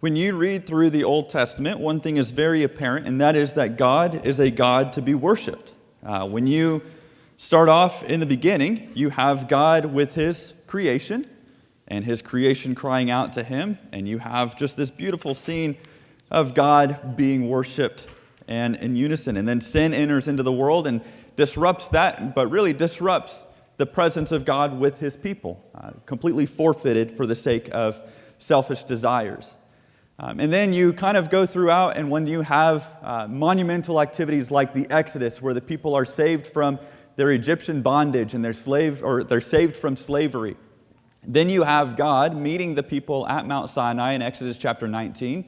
When you read through the Old Testament, one thing is very apparent, and that is that God is a God to be worshiped. When you start off in the beginning, you have God with His creation, and His creation crying out to Him, and you have just this beautiful scene of God being worshiped and in unison. And then sin enters into the world and disrupts that, but really disrupts the presence of God with His people, completely forfeited for the sake of selfish desires. And then you kind of go throughout, and when you have monumental activities like the Exodus, where the people are saved from their Egyptian bondage and they're saved from slavery, then you have God meeting the people at Mount Sinai in Exodus chapter 19,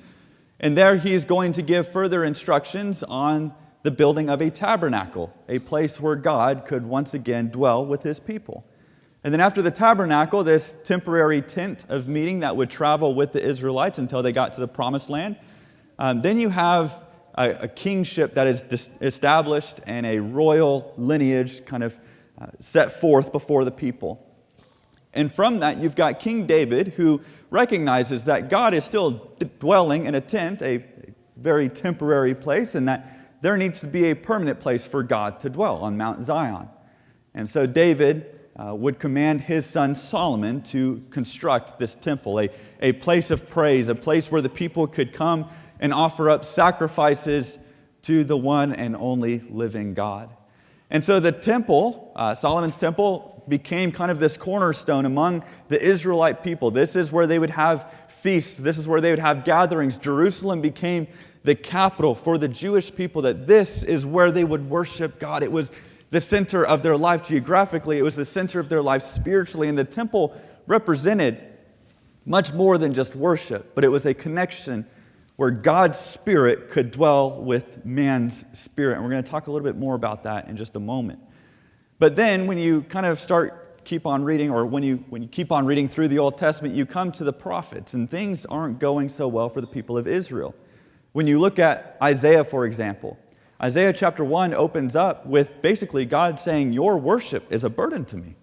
and there He's going to give further instructions on the building of a tabernacle, a place where God could once again dwell with His people. And then after the tabernacle, this temporary tent of meeting that would travel with the Israelites until they got to the promised land. Then you have a kingship that is established and a royal lineage kind of set forth before the people. And from that, you've got King David, who recognizes that God is still dwelling in a tent, a very temporary place, and that there needs to be a permanent place for God to dwell on Mount Zion. And so David would command his son Solomon to construct this temple, a place of praise, a place where the people could come and offer up sacrifices to the one and only living God. And so the temple, Solomon's temple, became kind of this cornerstone among the Israelite people. This is where they would have feasts. This is where they would have gatherings. Jerusalem became the capital for the Jewish people, that this is where they would worship God. It was the center of their life geographically. It was the center of their life spiritually. And the temple represented much more than just worship, but it was a connection where God's Spirit could dwell with man's spirit. And we're going to talk a little bit more about that in just a moment. But then when you kind of keep on reading, or when you keep on reading through the Old Testament, you come to the prophets, and things aren't going so well for the people of Israel. When you look at Isaiah, for example, Isaiah chapter 1 opens up with basically God saying, your worship is a burden to me.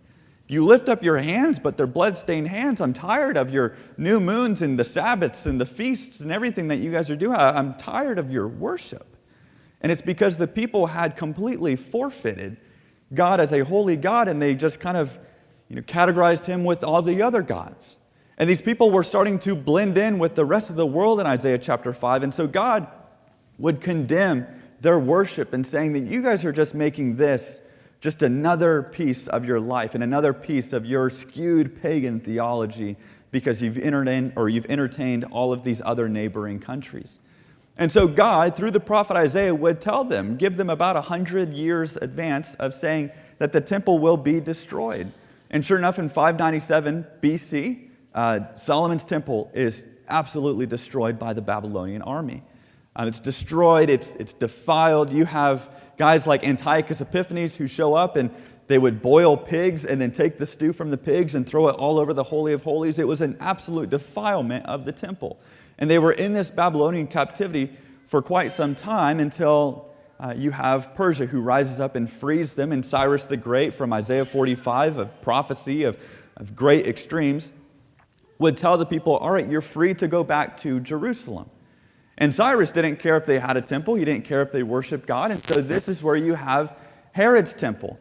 You lift up your hands, but they're blood-stained hands. I'm tired of your new moons and the Sabbaths and the feasts and everything that you guys are doing. I'm tired of your worship. And it's because the people had completely forfeited God as a holy God, and they just kind of categorized Him with all the other gods. And these people were starting to blend in with the rest of the world in Isaiah chapter 5. And so God would condemn their worship and saying that you guys are just making this just another piece of your life and another piece of your skewed pagan theology because you've entertained all of these other neighboring countries. And so God, through the prophet Isaiah, would tell them, give them about 100 years advance of saying that the temple will be destroyed. And sure enough, in 597 BC, Solomon's temple is absolutely destroyed by the Babylonian army. It's destroyed, it's defiled. You have guys like Antiochus Epiphanes who show up, and they would boil pigs and then take the stew from the pigs and throw it all over the Holy of Holies. It was an absolute defilement of the temple. And they were in this Babylonian captivity for quite some time until you have Persia, who rises up and frees them, and Cyrus the Great, from Isaiah 45, a prophecy of great extremes, would tell the people, all right, you're free to go back to Jerusalem. And Cyrus didn't care if they had a temple. He didn't care if they worshiped God. And so this is where you have Herod's temple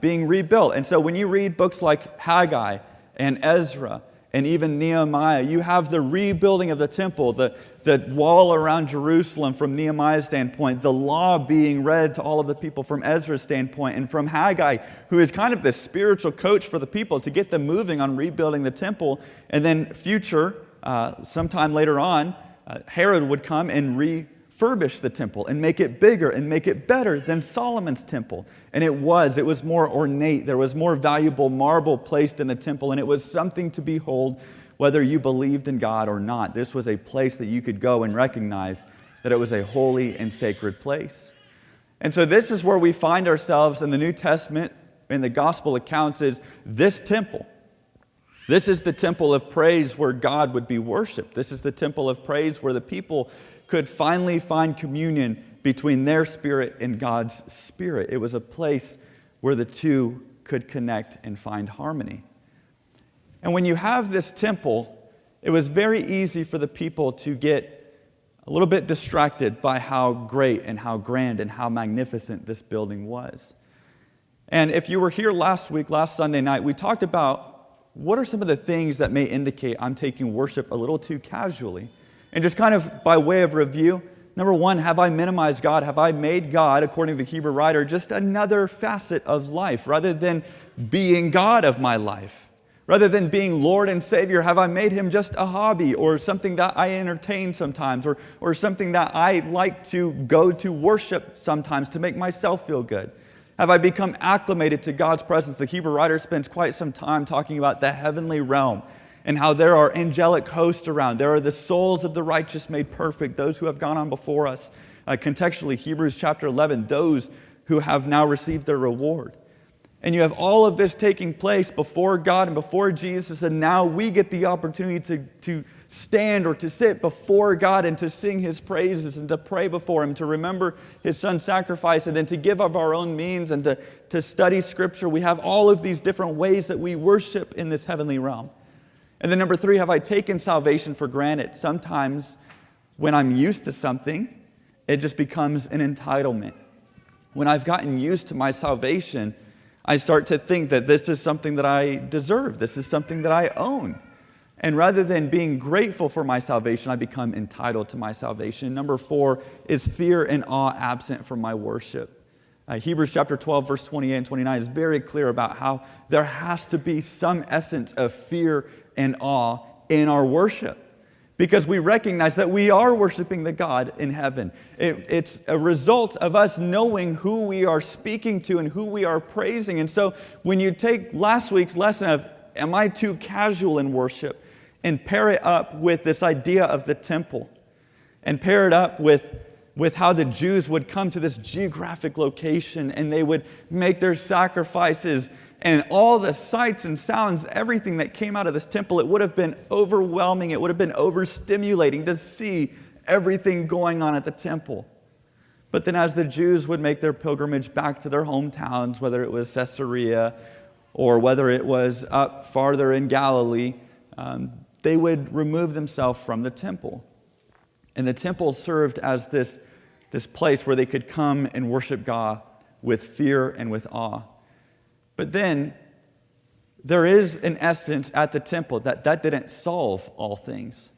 being rebuilt. And so when you read books like Haggai and Ezra and even Nehemiah, you have the rebuilding of the temple, the wall around Jerusalem from Nehemiah's standpoint, the law being read to all of the people from Ezra's standpoint, and from Haggai, who is kind of the spiritual coach for the people to get them moving on rebuilding the temple. And then sometime later on, Herod would come and refurbish the temple and make it bigger and make it better than Solomon's temple. And it was more ornate. There was more valuable marble placed in the temple, and it was something to behold whether you believed in God or not. This was a place that you could go and recognize that it was a holy and sacred place. And so this is where we find ourselves in the New Testament, in the gospel accounts, is this temple. This is the temple of praise where God would be worshiped. This is the temple of praise where the people could finally find communion between their spirit and God's spirit. It was a place where the two could connect and find harmony. And when you have this temple, it was very easy for the people to get a little bit distracted by how great and how grand and how magnificent this building was. And if you were here last Sunday night, we talked about what are some of the things that may indicate I'm taking worship a little too casually. And just kind of by way of review, number one, have I minimized God? Have I made God, according to the Hebrew writer, just another facet of life rather than being God of my life? Rather than being Lord and Savior, have I made him just a hobby or something that I entertain sometimes or something that I like to go to worship sometimes to make myself feel good? Have I become acclimated to God's presence? The Hebrew writer spends quite some time talking about the heavenly realm and how there are angelic hosts around. There are the souls of the righteous made perfect, those who have gone on before us. Contextually, Hebrews chapter 11, those who have now received their reward. And you have all of this taking place before God and before Jesus, and now we get the opportunity to stand or to sit before God and to sing his praises and to pray before him, to remember his son's sacrifice, and then to give of our own means and to study Scripture. We have all of these different ways that we worship in this heavenly realm. And then number three, have I taken salvation for granted? Sometimes when I'm used to something, it just becomes an entitlement. When I've gotten used to my salvation, I start to think that this is something that I deserve. This is something that I own. And rather than being grateful for my salvation, I become entitled to my salvation. Number four, is fear and awe absent from my worship? Hebrews chapter 12, verse 28 and 29 is very clear about how there has to be some essence of fear and awe in our worship, because we recognize that we are worshiping the God in heaven. It's a result of us knowing who we are speaking to and who we are praising. And so when you take last week's lesson of, am I too casual in worship, and pair it up with this idea of the temple, and pair it up with how the Jews would come to this geographic location and they would make their sacrifices, and all the sights and sounds, everything that came out of this temple, it would have been overwhelming. It would have been overstimulating to see everything going on at the temple. But then as the Jews would make their pilgrimage back to their hometowns, whether it was Caesarea or whether it was up farther in Galilee, they would remove themselves from the temple. And the temple served as this place where they could come and worship God with fear and with awe. But then there is an essence at the temple that didn't solve all things,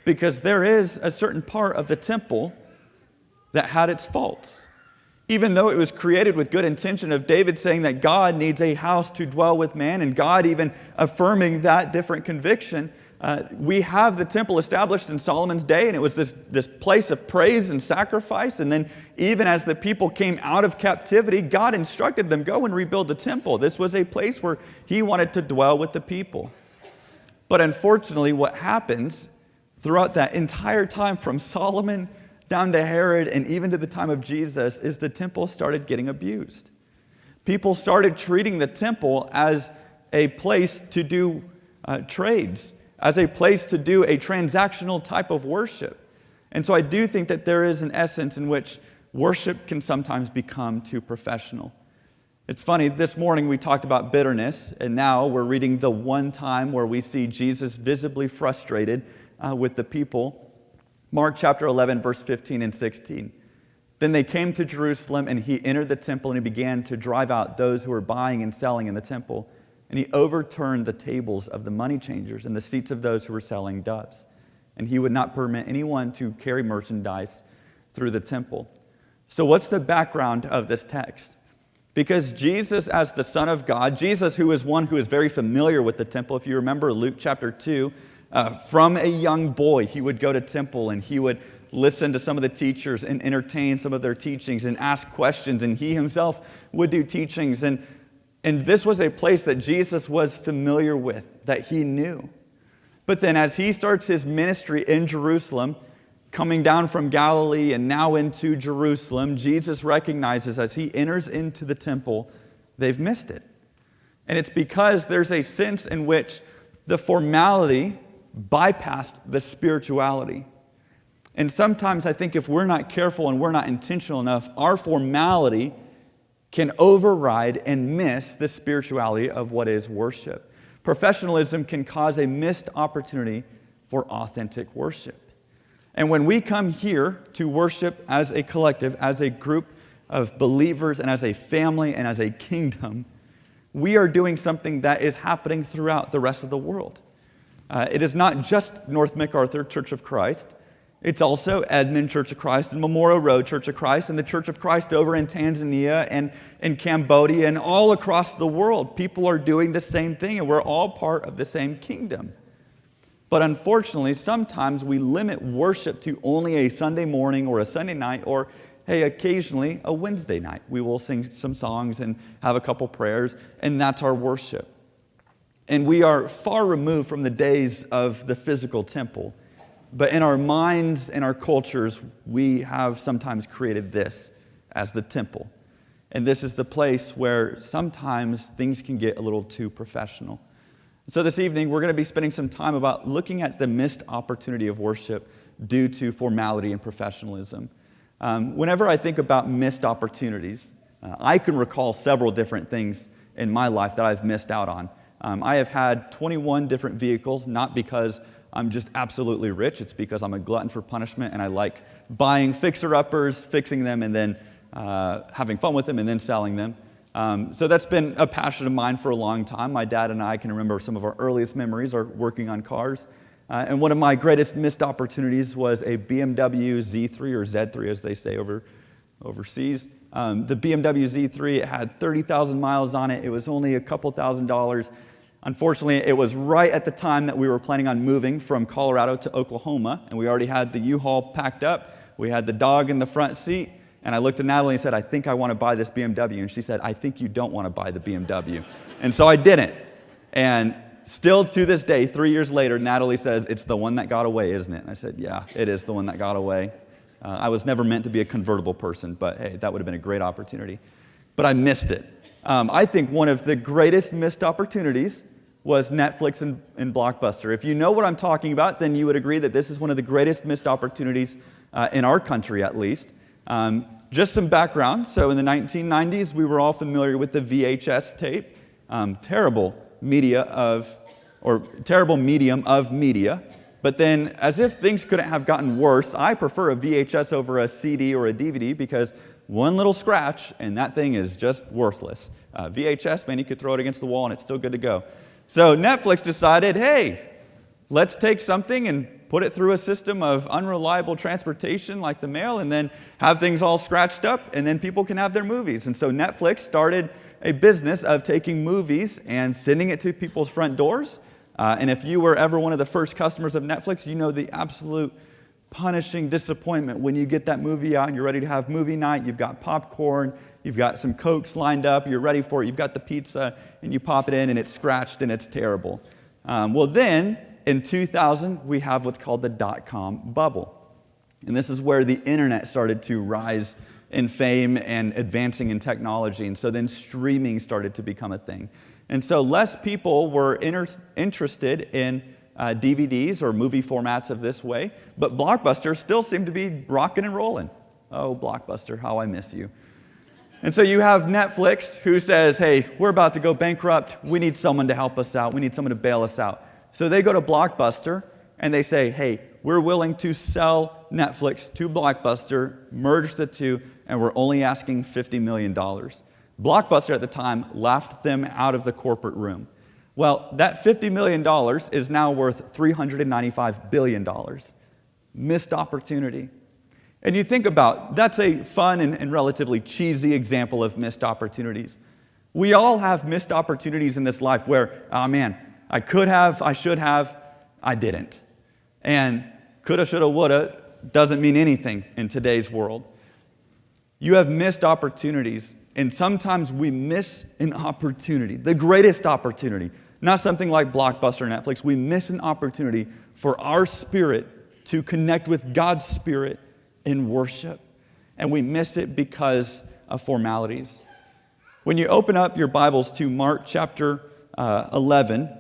because there is a certain part of the temple that had its faults. Even though it was created with good intention of David saying that God needs a house to dwell with man, and God even affirming that different conviction, we have the temple established in Solomon's day, and it was this place of praise and sacrifice. And then even as the people came out of captivity, God instructed them, go and rebuild the temple. This was a place where he wanted to dwell with the people. But unfortunately, what happens throughout that entire time from Solomon down to Herod and even to the time of Jesus is the temple started getting abused. People started treating the temple as a place to do trades, as a place to do a transactional type of worship. And so I do think that there is an essence in which worship can sometimes become too professional. It's funny, this morning we talked about bitterness, and now we're reading the one time where we see Jesus visibly frustrated with the people. Mark chapter 11, verse 15 and 16. Then they came to Jerusalem, and he entered the temple, and he began to drive out those who were buying and selling in the temple. And he overturned the tables of the money changers and the seats of those who were selling doves. And he would not permit anyone to carry merchandise through the temple. So what's the background of this text? Because Jesus, as the Son of God, Jesus, who is one who is very familiar with the temple, if you remember Luke chapter 2, from a young boy, he would go to temple and he would listen to some of the teachers and entertain some of their teachings and ask questions, and he himself would do teachings. And this was a place that Jesus was familiar with, that he knew. But then as he starts his ministry in Jerusalem, coming down from Galilee and now into Jerusalem, Jesus recognizes as he enters into the temple, they've missed it. And it's because there's a sense in which the formality bypassed the spirituality. And sometimes I think if we're not careful and we're not intentional enough, our formality can override and miss the spirituality of what is worship. Professionalism can cause a missed opportunity for authentic worship. And when we come here to worship as a collective, as a group of believers, and as a family, and as a kingdom, we are doing something that is happening throughout the rest of the world. It is not just North MacArthur Church of Christ. It's also Edmond Church of Christ and Memorial Road Church of Christ and the Church of Christ over in Tanzania and in Cambodia and all across the world. People are doing the same thing, and we're all part of the same kingdom. But unfortunately, sometimes we limit worship to only a Sunday morning or a Sunday night or, hey, occasionally a Wednesday night. We will sing some songs and have a couple prayers, and that's our worship. And we are far removed from the days of the physical temple. But in our minds and our cultures, we have sometimes created this as the temple. And this is the place where sometimes things can get a little too professional. So this evening, we're going to be spending some time about looking at the missed opportunity of worship due to formality and professionalism. Whenever I think about missed opportunities, I can recall several different things in my life that I've missed out on. I have had 21 different vehicles, not because I'm just absolutely rich. It's because I'm a glutton for punishment, and I like buying fixer-uppers, fixing them, and then having fun with them, and then selling them. So that's been a passion of mine for a long time. My dad and I can remember some of our earliest memories are working on cars. And one of my greatest missed opportunities was a BMW Z3 or Z3 as they say overseas. The BMW Z3, it had 30,000 miles on it. It was only a couple $1,000s. Unfortunately, it was right at the time that we were planning on moving from Colorado to Oklahoma, and we already had the U-Haul packed up. We had the dog in the front seat. And I looked at Natalie and said, I think I want to buy this BMW. And she said, I think you don't want to buy the BMW. And so I didn't. And still to this day, 3 years later, Natalie says, it's the one that got away, isn't it? And I said, yeah, it is the one that got away. I was never meant to be a convertible person, but hey, that would have been a great opportunity. But I missed it. I think one of the greatest missed opportunities was Netflix and Blockbuster. If you know what I'm talking about, then you would agree that this is one of the greatest missed opportunities in our country, at least. Just some background. So in the 1990s, we were all familiar with the VHS tape. Terrible medium of media. But then, as if things couldn't have gotten worse, I prefer a VHS over a CD or a DVD because one little scratch and that thing is just worthless. VHS, man, you could throw it against the wall and it's still good to go. So Netflix decided, hey, let's take something and put it through a system of unreliable transportation like the mail, and then have things all scratched up, and then people can have their movies. And so Netflix started a business of taking movies and sending it to people's front doors. And if you were ever one of the first customers of Netflix, you know the absolute punishing disappointment when you get that movie out and you're ready to have movie night. You've got popcorn, you've got some Cokes lined up, you're ready for it, you've got the pizza, and you pop it in and it's scratched and it's terrible. Well then, in 2000, we have what's called the dot-com bubble. And this is where the internet started to rise in fame and advancing in technology. And so then streaming started to become a thing. And so less people were interested in DVDs or movie formats of this way, but Blockbuster still seemed to be rocking and rolling. Oh, Blockbuster, how I miss you. And so you have Netflix who says, hey, we're about to go bankrupt. We need someone to help us out. We need someone to bail us out. So they go to Blockbuster and they say, hey, we're willing to sell Netflix to Blockbuster, merge the two, and we're only asking $50 million. Blockbuster at the time laughed them out of the corporate room. Well, that $50 million is now worth $395 billion. Missed opportunity. And you think about, that's a fun and relatively cheesy example of missed opportunities. We all have missed opportunities in this life where, oh man, I could have, I should have, I didn't. And coulda, shoulda, woulda doesn't mean anything in today's world. You have missed opportunities, and sometimes we miss an opportunity, the greatest opportunity. Not something like Blockbuster or Netflix. We miss an opportunity for our spirit to connect with God's spirit in worship. And we miss it because of formalities. When you open up your Bibles to Mark chapter 11,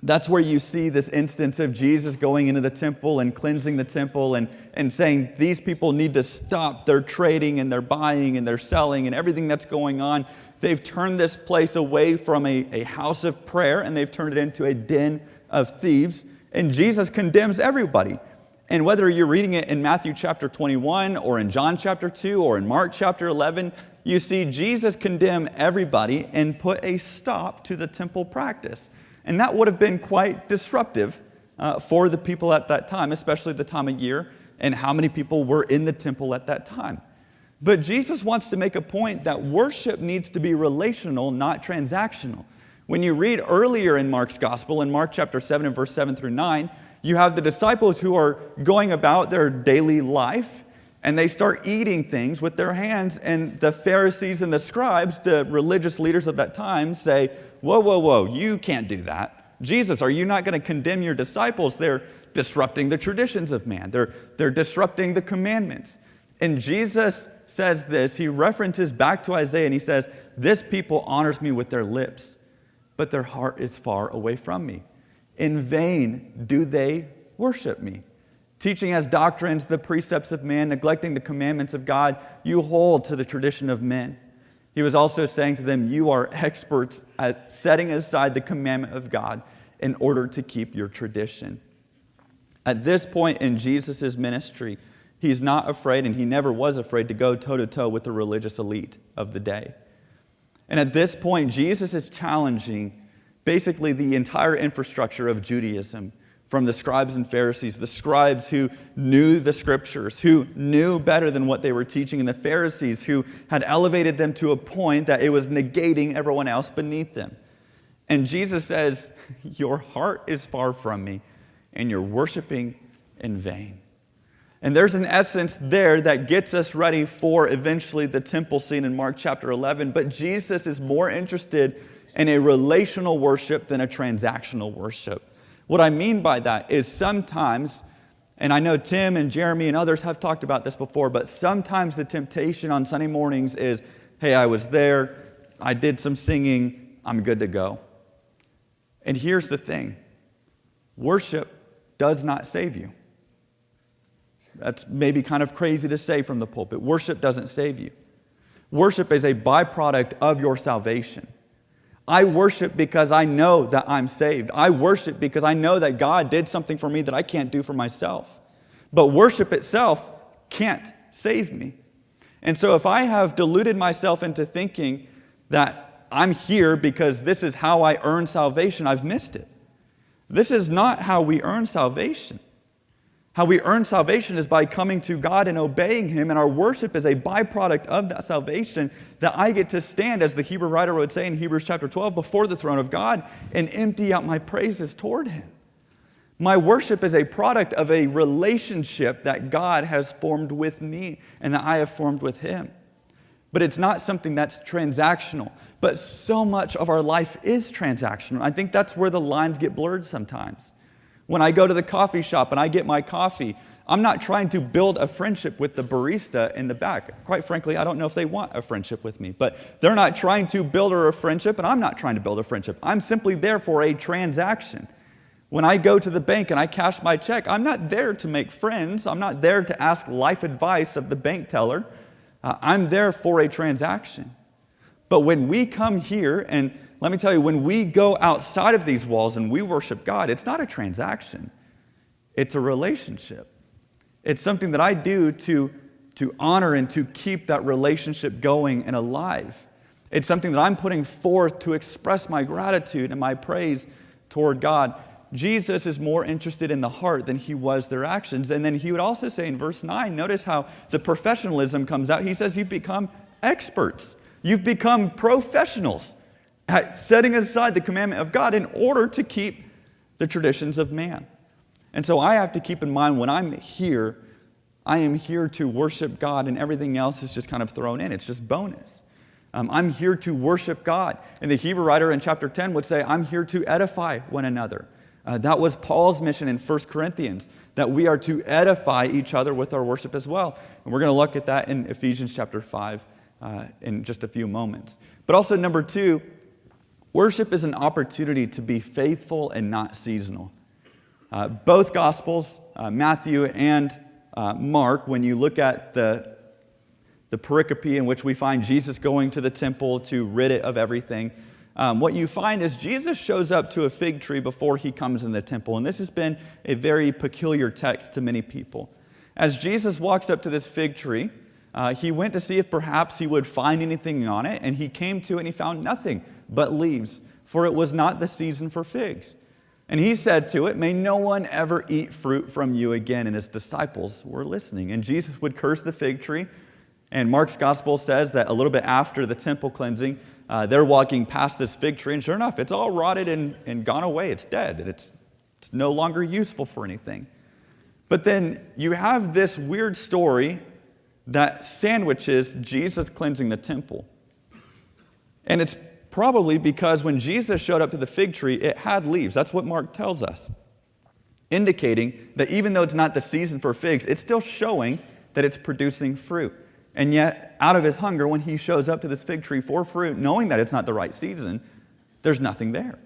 that's where you see this instance of Jesus going into the temple and cleansing the temple and saying these people need to stop their trading and their buying and their selling and everything that's going on. They've turned this place away from a house of prayer and they've turned it into a den of thieves. And Jesus condemns everybody. And whether you're reading it in Matthew chapter 21 or in John chapter 2 or in Mark chapter 11, you see Jesus condemn everybody and put a stop to the temple practice. And that would have been quite disruptive for the people at that time, especially the time of year and how many people were in the temple at that time. But Jesus wants to make a point that worship needs to be relational, not transactional. When you read earlier in Mark's gospel, in Mark chapter 7 and verse 7 through 9, you have the disciples who are going about their daily life, and they start eating things with their hands, and the Pharisees and the scribes, the religious leaders of that time, say, whoa, whoa, whoa, you can't do that. Jesus, are you not going to condemn your disciples? They're disrupting the traditions of man. They're disrupting the commandments. And Jesus says this, he references back to Isaiah, and he says, this people honors me with their lips, but their heart is far away from me. In vain do they worship me. Teaching as doctrines the precepts of man, neglecting the commandments of God, you hold to the tradition of men. He was also saying to them, you are experts at setting aside the commandment of God in order to keep your tradition. At this point in Jesus' ministry, he's not afraid, and he never was afraid, to go toe-to-toe with the religious elite of the day. And at this point, Jesus is challenging basically the entire infrastructure of Judaism, from the scribes and Pharisees, the scribes who knew the scriptures, who knew better than what they were teaching, and the Pharisees who had elevated them to a point that it was negating everyone else beneath them. And Jesus says, your heart is far from me, and you're worshiping in vain. And there's an essence there that gets us ready for eventually the temple scene in Mark chapter 11, but Jesus is more interested in a relational worship than a transactional worship. What I mean by that is sometimes, and I know Tim and Jeremy and others have talked about this before, but sometimes the temptation on Sunday mornings is, hey, I was there, I did some singing, I'm good to go. And here's the thing, worship does not save you. That's maybe kind of crazy to say from the pulpit. Worship doesn't save you. Worship is a byproduct of your salvation. I worship because I know that I'm saved. I worship because I know that God did something for me that I can't do for myself. But worship itself can't save me. And so if I have deluded myself into thinking that I'm here because this is how I earn salvation, I've missed it. This is not how we earn salvation. How we earn salvation is by coming to God and obeying Him, and our worship is a byproduct of that salvation, that I get to stand, as the Hebrew writer would say in Hebrews chapter 12, before the throne of God and empty out my praises toward Him. My worship is a product of a relationship that God has formed with me and that I have formed with Him. But it's not something that's transactional. But so much of our life is transactional. I think that's where the lines get blurred sometimes. When I go to the coffee shop and I get my coffee, I'm not trying to build a friendship with the barista in the back. Quite frankly, I don't know if they want a friendship with me, but they're not trying to build a friendship, and I'm not trying to build a friendship. I'm simply there for a transaction. When I go to the bank and I cash my check, I'm not there to make friends. I'm not there to ask life advice of the bank teller. I'm there for a transaction. But when we come here, and let me tell you, when we go outside of these walls and we worship God, it's not a transaction. It's a relationship. It's something that I do to honor and to keep that relationship going and alive. It's something that I'm putting forth to express my gratitude and my praise toward God. Jesus is more interested in the heart than he was their actions. And then he would also say in verse 9, notice how the professionalism comes out. He says you've become experts. You've become professionals at setting aside the commandment of God in order to keep the traditions of man. And so I have to keep in mind when I'm here, I am here to worship God, and everything else is just kind of thrown in. It's just bonus. I'm here to worship God. And the Hebrew writer in chapter 10 would say, I'm here to edify one another. That was Paul's mission in 1 Corinthians, that we are to edify each other with our worship as well. And we're going to look at that in Ephesians chapter 5 in just a few moments. But also, number 2, worship is an opportunity to be faithful and not seasonal. Both Gospels, Matthew and Mark, when you look at the pericope in which we find Jesus going to the temple to rid it of everything, what you find is Jesus shows up to a fig tree before he comes in the temple. And this has been a very peculiar text to many people. As Jesus walks up to this fig tree, he went to see if perhaps he would find anything on it, and he came to it and he found nothing but leaves, for it was not the season for figs. And he said to it, "May no one ever eat fruit from you again." And his disciples were listening. And Jesus would curse the fig tree. And Mark's gospel says that a little bit after the temple cleansing, they're walking past this fig tree, and sure enough, it's all rotted and gone away. It's dead, and it's no longer useful for anything. But then you have this weird story that sandwiches Jesus cleansing the temple. And it's probably because when Jesus showed up to the fig tree, it had leaves. That's what Mark tells us, indicating that even though it's not the season for figs, it's still showing that it's producing fruit. And yet, out of his hunger, when he shows up to this fig tree for fruit, knowing that it's not the right season, there's nothing there.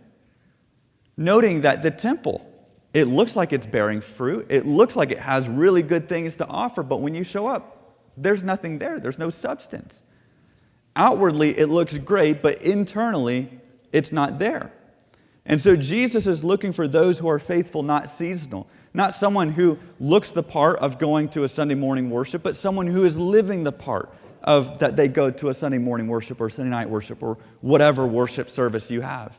Noting that the temple, it looks like it's bearing fruit. It looks like it has really good things to offer, but when you show up, there's nothing there. There's no substance. Outwardly, it looks great, but internally, it's not there. And so Jesus is looking for those who are faithful, not seasonal. Not someone who looks the part of going to a Sunday morning worship, but someone who is living the part of that they go to a Sunday morning worship or Sunday night worship or whatever worship service you have.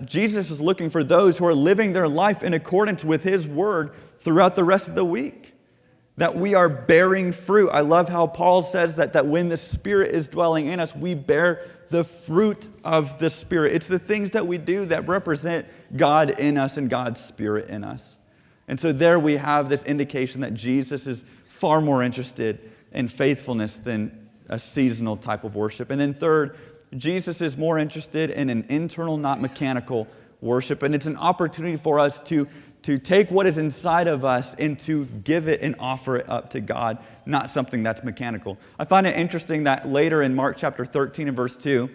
Jesus is looking for those who are living their life in accordance with his word throughout the rest of the week. That we are bearing fruit. I love how Paul says that when the Spirit is dwelling in us, we bear the fruit of the Spirit. It's the things that we do that represent God in us and God's Spirit in us. And so there we have this indication that Jesus is far more interested in faithfulness than a seasonal type of worship. And then third, Jesus is more interested in an internal, not mechanical worship. And it's an opportunity for us to take what is inside of us and to give it and offer it up to God, not something that's mechanical. I find it interesting that later in Mark chapter 13 and verse 2,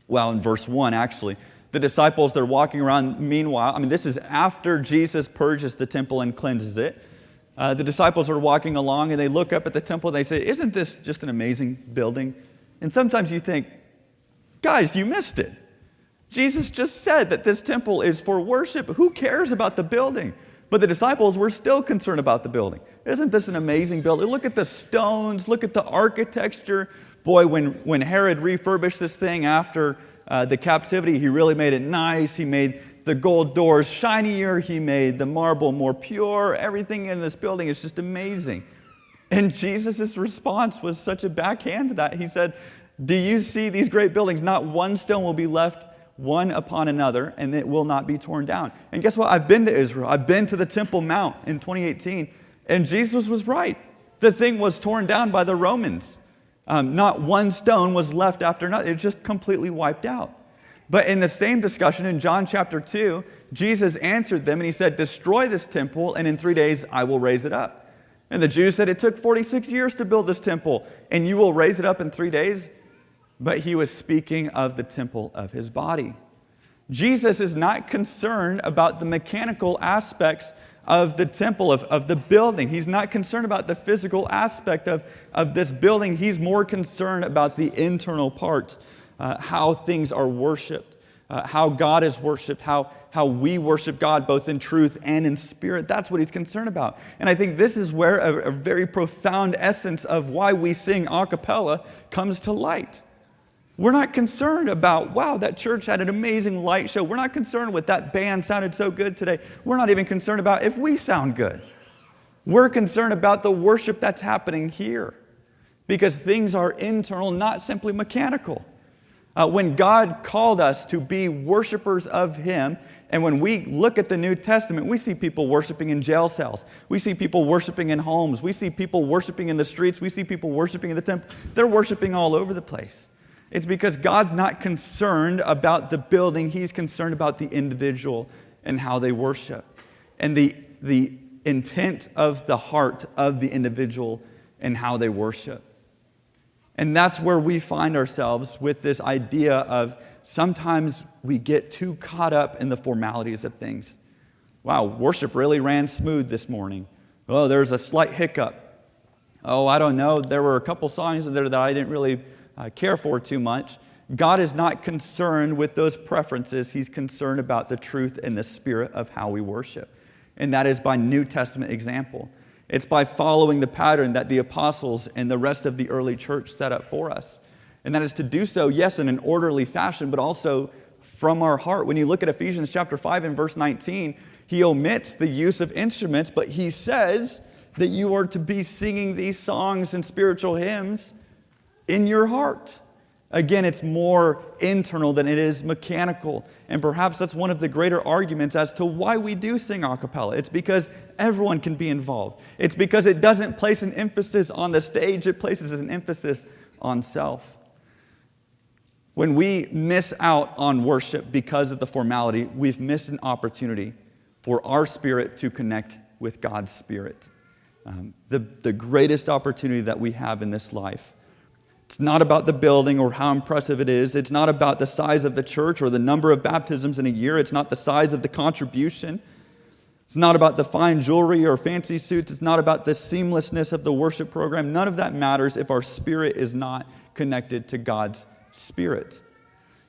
well, in verse 1 actually, the disciples, they're walking around. Meanwhile, this is after Jesus purges the temple and cleanses it. The disciples are walking along and they look up at the temple and they say, "Isn't this just an amazing building?" And sometimes you think, guys, you missed it. Jesus just said that this temple is for worship. Who cares about the building? But the disciples were still concerned about the building. Isn't this an amazing building? Look at the stones. Look at the architecture. Boy, when Herod refurbished this thing after the captivity, he really made it nice. He made the gold doors shinier. He made the marble more pure. Everything in this building is just amazing. And Jesus' response was such a backhand to that. He said, "Do you see these great buildings? Not one stone will be left one upon another, and it will not be torn down." And guess what? I've been to Israel. I've been to the Temple Mount in 2018, and Jesus was right. The thing was torn down by the Romans. Not one stone was left after another. It just completely wiped out. But in the same discussion in John chapter 2, Jesus answered them, and he said, "Destroy this temple, and in 3 days I will raise it up." And the Jews said, "It took 46 years to build this temple, and you will raise it up in 3 days?" But he was speaking of the temple of his body. Jesus is not concerned about the mechanical aspects of the temple, of the building. He's not concerned about the physical aspect of this building. He's more concerned about the internal parts, how things are worshiped, how God is worshiped, how we worship God both in truth and in spirit. That's what he's concerned about. And I think this is where a very profound essence of why we sing a cappella comes to light. We're not concerned about, wow, that church had an amazing light show. We're not concerned with that band sounded so good today. We're not even concerned about if we sound good. We're concerned about the worship that's happening here because things are internal, not simply mechanical. When God called us to be worshipers of him, and when we look at the New Testament, we see people worshiping in jail cells. We see people worshiping in homes. We see people worshiping in the streets. We see people worshiping in the temple. They're worshiping all over the place. It's because God's not concerned about the building. He's concerned about the individual and how they worship. And the intent of the heart of the individual and how they worship. And that's where we find ourselves with this idea of sometimes we get too caught up in the formalities of things. Wow, worship really ran smooth this morning. Oh, there's a slight hiccup. Oh, I don't know. There were a couple songs in there that I didn't really care for too much. God is not concerned with those preferences. He's concerned about the truth and the spirit of how we worship. And that is by New Testament example. It's by following the pattern that the apostles and the rest of the early church set up for us. And that is to do so, yes, in an orderly fashion, but also from our heart. When you look at Ephesians chapter 5 and verse 19, he omits the use of instruments, but he says that you are to be singing these songs and spiritual hymns in your heart. Again, it's more internal than it is mechanical. And perhaps that's one of the greater arguments as to why we do sing a cappella. It's because everyone can be involved. It's because it doesn't place an emphasis on the stage, it places an emphasis on self. When we miss out on worship because of the formality, we've missed an opportunity for our spirit to connect with God's spirit. The greatest opportunity that we have in this life. It's not about the building or how impressive it is. It's not about the size of the church or the number of baptisms in a year. It's not the size of the contribution. It's not about the fine jewelry or fancy suits. It's not about the seamlessness of the worship program. None of that matters if our spirit is not connected to God's spirit.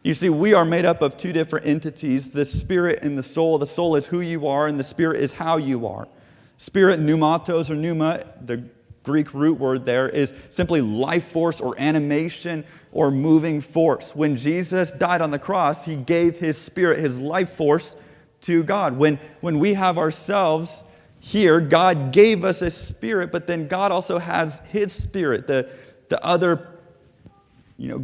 You see, we are made up of two different entities, the spirit and the soul. The soul is who you are, and the spirit is how you are. Spirit, pneumatos or pneuma, the Greek root word there, is simply life force or animation or moving force. When Jesus died on the cross, he gave his spirit, his life force, to God. When we have ourselves here, God gave us a spirit, but then God also has his spirit, the other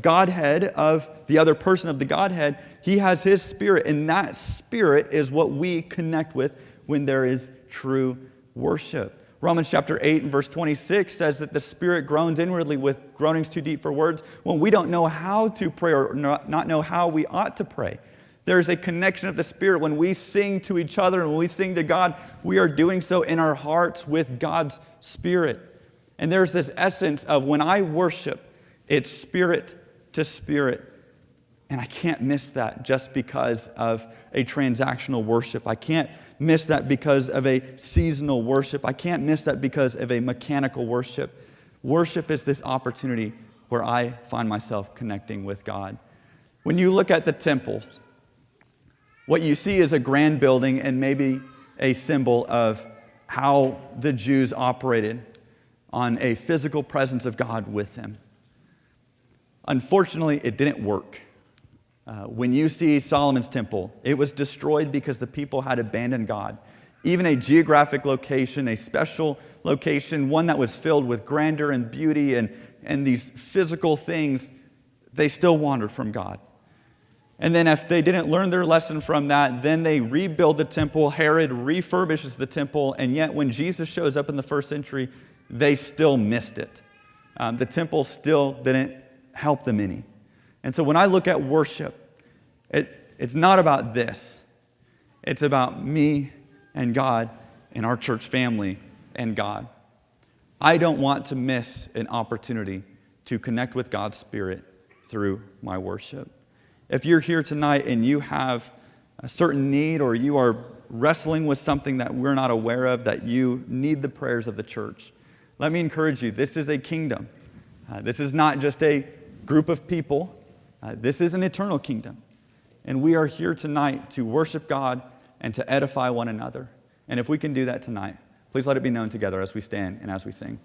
Godhead of the other person of the Godhead. He has his spirit, and that spirit is what we connect with when there is true worship. Romans chapter 8 and verse 26 says that the Spirit groans inwardly with groanings too deep for words when we don't know how to pray or not know how we ought to pray. There's a connection of the Spirit. When we sing to each other and when we sing to God, we are doing so in our hearts with God's Spirit. And there's this essence of when I worship, it's spirit to spirit. And I can't miss that just because of a transactional worship. I can't miss that because of a seasonal worship. I can't miss that because of a mechanical worship. Worship is this opportunity where I find myself connecting with God. When you look at the temple, what you see is a grand building and maybe a symbol of how the Jews operated on a physical presence of God with them. Unfortunately, it didn't work. When you see Solomon's temple, it was destroyed because the people had abandoned God. Even a geographic location, a special location, one that was filled with grandeur and beauty and these physical things, they still wandered from God. And then if they didn't learn their lesson from that, then they rebuild the temple. Herod refurbishes the temple, and yet when Jesus shows up in the first century, they still missed it. The temple still didn't help them any. And so when I look at worship, it's not about this. It's about me and God and our church family and God. I don't want to miss an opportunity to connect with God's Spirit through my worship. If you're here tonight and you have a certain need or you are wrestling with something that we're not aware of, that you need the prayers of the church, let me encourage you, this is a kingdom. This is not just a group of people. This is an eternal kingdom. And we are here tonight to worship God and to edify one another. And if we can do that tonight, please let it be known together as we stand and as we sing.